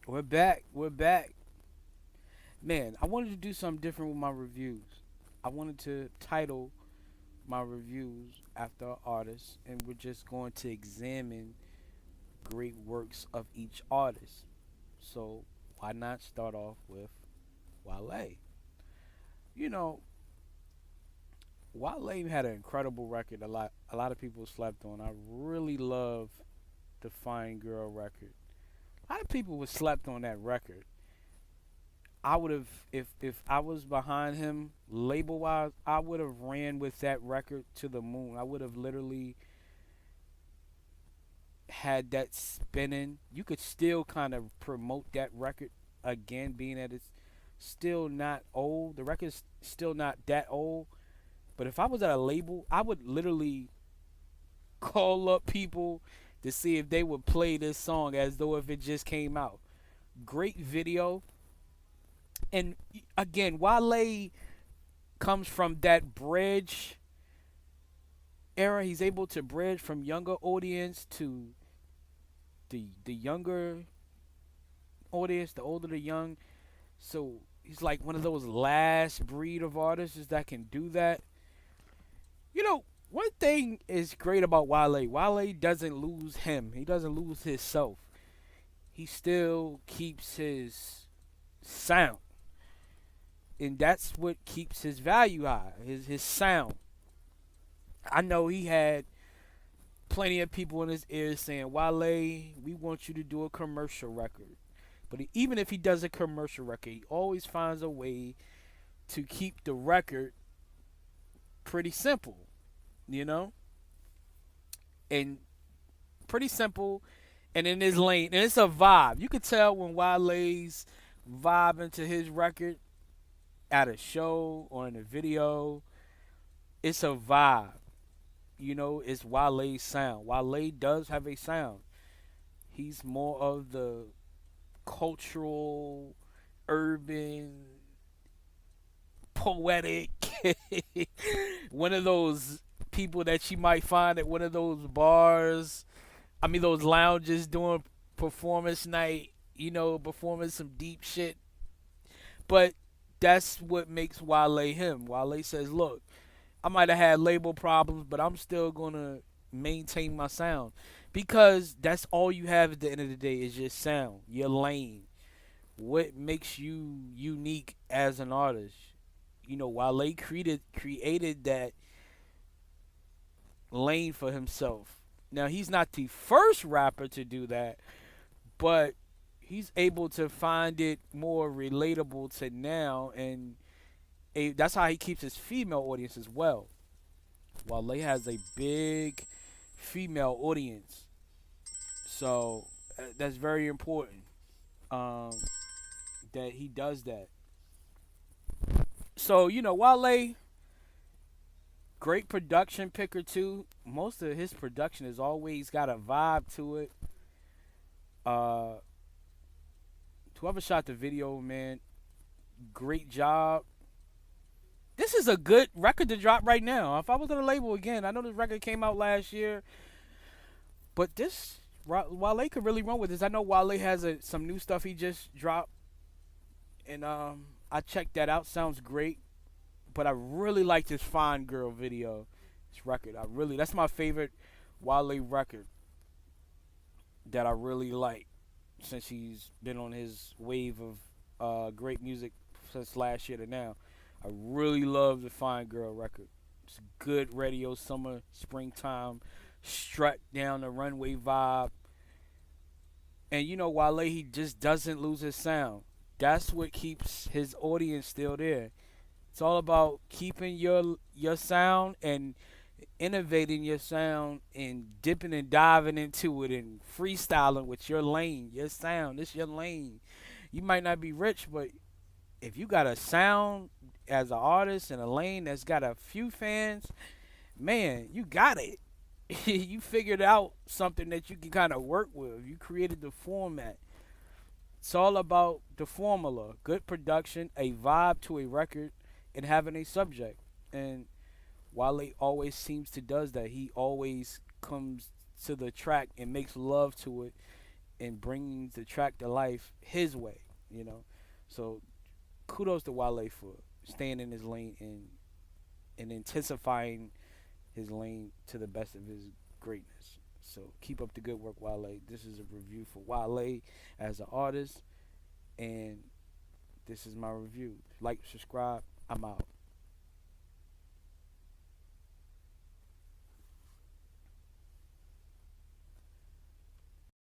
We're back. We're back. Man, I wanted to do something different with my reviews. I wanted to title my reviews after an artist, and we're just going to examine great works of each artist. So, why not start off with Wale? You know, Wale had an incredible record. A lot of people slept on. I really love the Fine Girl record. A lot of people was slept on that record. I would have if I was behind him label wise, I would have ran with that record to the moon. I would have literally had that spinning. You could still kind of promote that record again, being that it's still not old. The record's still not that old. But if I was at a label, I would literally call up people to see if they would play this song as though if it just came out. Great video. And again, Wale comes from that bridge era. He's able to bridge from younger audience to the younger audience, the older the young. So he's like one of those last breed of artists that can do that. You know, one thing is great about Wale. Wale doesn't lose him. He doesn't lose his self. He still keeps his sound. And that's what keeps his value high, his sound. I know he had plenty of people in his ears saying, Wale, we want you to do a commercial record. But even if he does a commercial record, he always finds a way to keep the record pretty simple, you know? And pretty simple and in his lane. And it's a vibe. You could tell when Wale's vibing to his record at a show or in a video. It's a vibe. You know, it's Wale's sound. Wale does have a sound. He's more of the cultural, urban, poetic, one of those people that you might find at one of those bars. I mean, those lounges doing performance night, performing some deep shit. But that's what makes Wale him. Wale says, look, I might have had label problems, but I'm still gonna maintain my sound because that's all you have at the end of the day is your sound, your lane. What makes you unique as an artist? Wale created that lane for himself. Now he's not the first rapper to do that, but he's able to find it more relatable to now, and that's how he keeps his female audience as well. Wale has a big female audience, so that's very important. Um, that he does that. So Wale, great production picker too. Most of his production has always got a vibe to it. Uh, Whoever shot the video, man, great job. This is a good record to drop right now. If I was on a label again, I know this record came out last year, but this Wale could really run with this. I know Wale has some new stuff he just dropped, and I checked that out. Sounds great, but I really like this Fine Girl video. This record, that's my favorite Wale record that I really like since he's been on his wave of great music since last year to now. I really love the Fine Girl record. It's a good radio summer, springtime, strut down the runway vibe. And Wale, he just doesn't lose his sound. That's what keeps his audience still there. It's all about keeping your sound and innovating your sound and dipping and diving into it and freestyling with your lane, your sound. It's your lane. You might not be rich, but if you got a sound as an artist in a lane that's got a few fans, man, you got it. You figured out something that you can kind of work with. You created the format. It's all about the formula, good production, a vibe to a record, and having a subject. And Wale always seems to does that. He always comes to the track and makes love to it and bringing the track to life his way. You know, so kudos to Wale for staying in his lane and intensifying his lane to the best of his greatness. So keep up the good work, Wale. This is a review for Wale as an artist, and this is my review. Like, subscribe. I'm out.